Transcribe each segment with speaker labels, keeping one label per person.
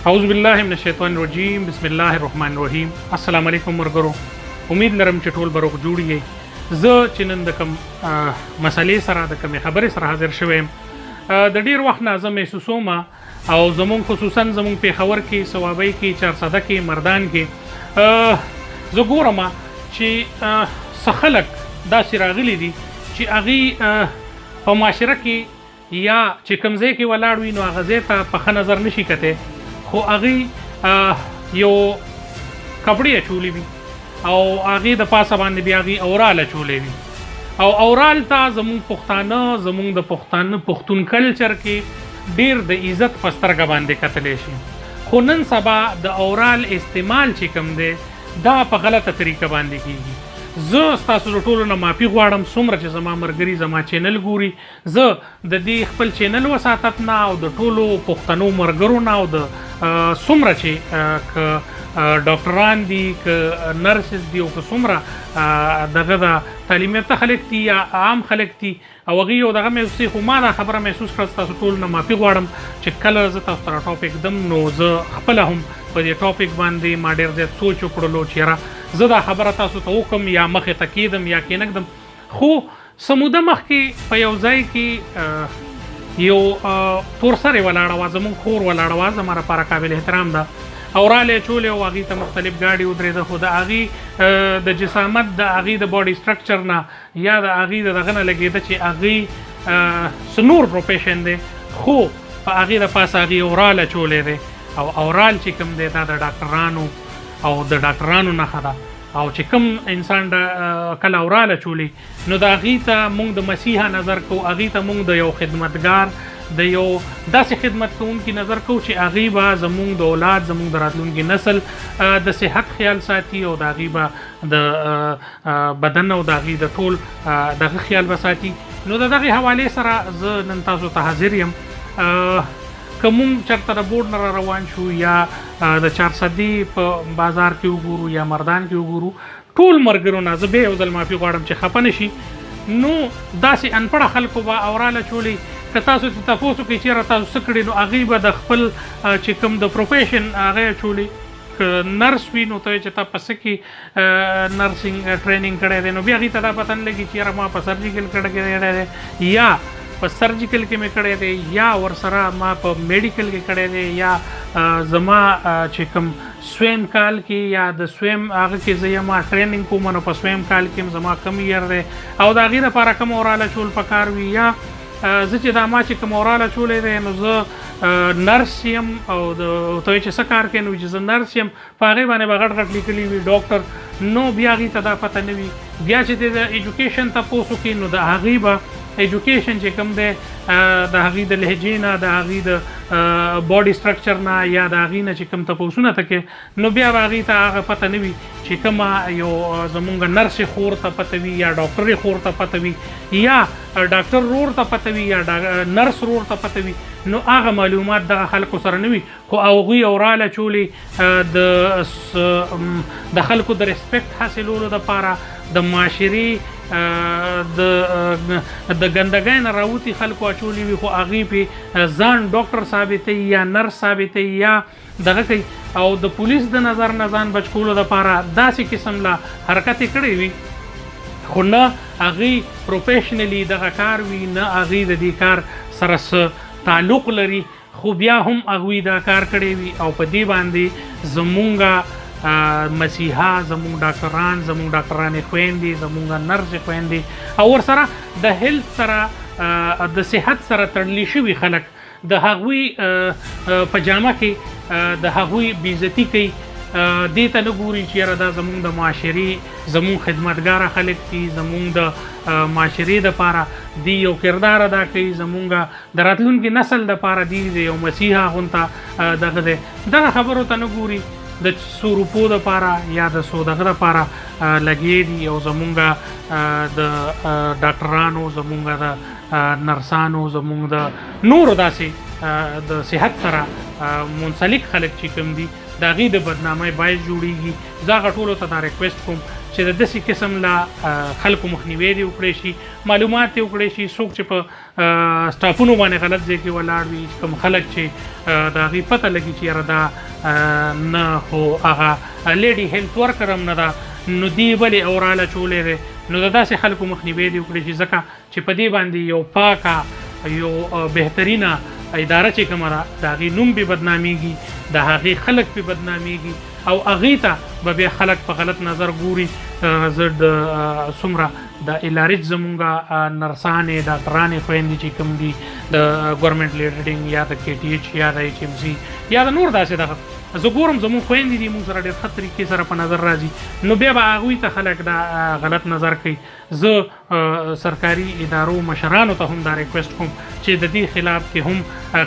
Speaker 1: اعوذ بالله من الشیطان الرجیم بسم الله الرحمن الرحیم. السلام علیکم ورګرو. امید لرم چې ټول بروغ جوړی. زه چې نن د کوم مسلې سره د کوم خبرې سره حاضر شوم د ډیر وخت نه زه محسوسوم او زمون خصوصا زمون پیښور کې ثوابۍ کې چارسده کې مردان کې زه ګورم چې خلک داسې راغلي دي چې هغې په معاشره کې یا چې کوم ځای کې ولاړ وي نو هغه ځای ته په ښه نظر نشي کتی، خو هغې یو کپړې اچولې وي او هغې د پاسه باندې بیا هغې اورال اچولی وي او اورال ته زمونږ پښتانه زمونږ د پښتون کلچر کې ډیر د عزت په سترګه باندې کتلی شي. خو نن سبا د اورال استعمال چې کوم دی دا په غلطه طریقه باندې کېږي. زه ستاسو د ټولو نه معافي غواړم څومره چې زما ملګري زما چینل ګوري. زه د دې خپل چینل وساتت نه او د ټولو پښتنو ملګرو نه او د څومره چې که ډاکټران دي که نرسز دي او که څومره دغه د تعلیم یافته خلک دي یا عام خلک دي او هغوی یو دغه محسوسوي، خو ما دا خبره محسوس کړه ستاسو ټولو نه معافي غواړم چې کله زه تاسو سره ټاپک دم نو زه خپله هم په دې ټاپک باندې ما ډېر زیات سوچ وکړلو چې یاره زه دا خبره تاسو ته وکړم یا مخې ته کېدم یا کېنږدم. خو څه موده مخکې په یو ځای کې یو تورسرې ولاړه وه، زموږ خور ولاړه وه، زما لپاره قابل احترام ده. اورال یې اچولې او هغې ته مختلف ګاډي ودرېده، خو د هغې د جسامت د هغې د باډي سټرکچر نه یا د هغې د دغه نه لګېده چې هغې څه نور پروفیشن دی، خو په هغې د پاسه هغې اورال اچولی دی او اورال چې کوم دی دا د ډاکټرانو او د ډاکټرانو نښه ده. او چې کوم انسان کله اورال اچولي نو د هغې ته موږ د مسیحه نظر کوو، هغې ته موږ د یو خدمتګار د یو داسې خدمت کوونکي نظر کوو چې هغې به زموږ د اولاد زموږ د راتلونکي نسل د صحت خیال ساتي او د هغې به د بدن او د هغې د ټول دغه خیال به ساتي. نو د دغې حوالې سره زه نن تاسو ته حاضر یم. که مونږ چېرته د بورډ نه را روان شو یا د چارسدې په بازار کې وګورو یا مردان کې وګورو، ټول ملګرو نه زه بیا یو ځل معافي غواړم چې خفه نه شي. نو داسې انپړه خلکو به اورال اچولي، که تاسو ته تپوس وکړئ چېرې تاسو څه کړي نو هغوی به د خپل چې کوم د پروفیشن هغه اچولي. که نرس وي نو ته چې تا په څه کې نرسنګ ټریننګ کړی دی نو بیا هغوی ته دا پته نه لګي چې یاره ما په سرجیکل کړی دی یا په سرجیکل کې مې کړی دی یا ورسره ما په میډیکل کې کړی دی یا زما چې کوم سویم کال کې یا د سویم هغه کې زه یم ټریننګ کوم نو په سویم کال کې زما کم ایئر دی او د هغې دپاره کوم اورال اچول پکار وي یا زه چې دا ما چې کوم اورال اچولی دی نو زه نرس یم او ته چې څه کار کوې نو چې زه نرس یم په هغې باندې به غټ غټ لیکلي وي ډاکټر، نو بیا هغې ته دا پته نه وي. بیا چې دی د ایجوکیشن تپوس وکړي نو د هغې به ایجوکیشن چې کوم دی د هغې د لهجې نه د هغې د باډي سټرکچر نه یا د هغې نه چې کوم تپوسونه ته کوې نو بیا به هغې ته هغه پته نه وي چې کومه یو زمونږ نرسې خور ته پته وي یا ډاکټرې خور ته پته وي یا ډاکټر رور ته پته وي یا نرس رور ته پته وي، نو هغه معلومات دغه خلکو سره نه وي. خو هغوی اورال اچولي د خلکو د ریسپیکټ حاصلولو دپاره د معاشرې د ګندګۍ نه راوتي خلکو اچولي وي، خو هغې پې ځان ډاکټر ثابتوي یا نرس ثابتوي یا دغه کوي او د پولیس د نظر نه ځان بچ کولو دپاره داسې قسم له حرکتې کړی وي، خو نه هغې پروفیشنلي دغه کار وي نه هغې د دې کار سره څه تعلق لري، خو بیا هم هغوی دا کار کړی وي او په دې باندې زمونږ مسیحا زمونږ ډاکټران زمونږ ډاکټرانې خویندې زمونږ نرسې خویندې او ورسره د هیلث سره د صحت سره تړلي شوي خلک د هغوی په جامه کې د هغوی بېعزتي کوي، دې ته نه ګوري چې یاره دا زمونږ د معاشرې زمونږ خدمتګاره خلک دي، زمونږ د معاشرې دپاره دی یو کردار ادا کوي، زمونږ د راتلونکي نسل دپاره دی یو مسیحا غونته دغه دی. دغه خبرو ته نه ګوري، د څو روپو دپاره یا د څو دغه دپاره لګې دي او زمونږ د ډاکټرانو زمونږ د نرسانو زمونږ د نورو داسې د صحت سره منسلک خلک چې کوم دي د هغې د بدنامۍ باعث جوړېږي. زه هغه ټولو ته دا ریکویسټ کوم چې د داسې قسم لا خلکو مخنیوی دې وکړی شي، معلومات دې وکړی شي. څوک چې په سټافونو باندې غلط ځای کې ولاړ وي، کوم خلک چې د هغې پته لګي چې یاره دا نه خو هغه لیډي هیلث ورکر هم نه ده، نو دې ولې اوراله چولی دی، نو د داسې خلکو مخنیوی دې وکړي شي، ځکه چې په دې باندې یو پاکه یو بهترینه اداره چې کومه ده د هغې نوم به بدنامیږي، د هغې خلک به بدنامیږي او هغې ته به بیا خلک په غلط نظر ګوري. زه د څومره د الارج زمونږ نرسانې ډاکټرانې خویندې چې کوم دي د ګورنمنټ لیډرډینګ یا د KTH یا د HMC یا د نور داسې دغه زه ګورم زمونږ خویندې دي مونږ سره ډېر ښه طریقې سره په نظر راځي، نو بیا به هغوی ته خلک دا غلط نظر کوي. زه سرکاري ادارو مشرانو ته هم دا ریکویسټ کوم چې د دې خلاف کې هم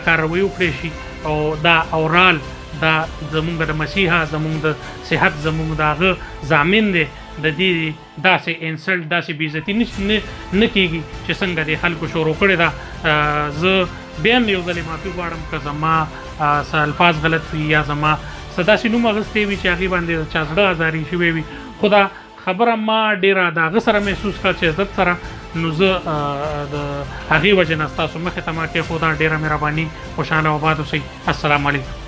Speaker 1: کاروي وکړی شي او دا اورال دا زمونږ د مسیحا زمونږ د صحت زمونږ د هغه ضامن دی، د دې داسې انسلټ داسې بېعزتي نه کېږي چې څنګه د خلکو شروع کړې ده. زه بیا هم یو ځلې معافي غواړم که زما څه الفاظ غلط وي یا زما څه داسې نوم اخیستی وي چې هغې باندې د چا زړه ازاري شوی وي، خو دا خبره ما ډېره د هغه سره محسوس کړه چې عزت سره، نو زه د هغې وجې نه ستاسو مخې ته ما کېښوده. ډېره مهرباني، خوشحاله او آباد اوسئ. السلام علیکم.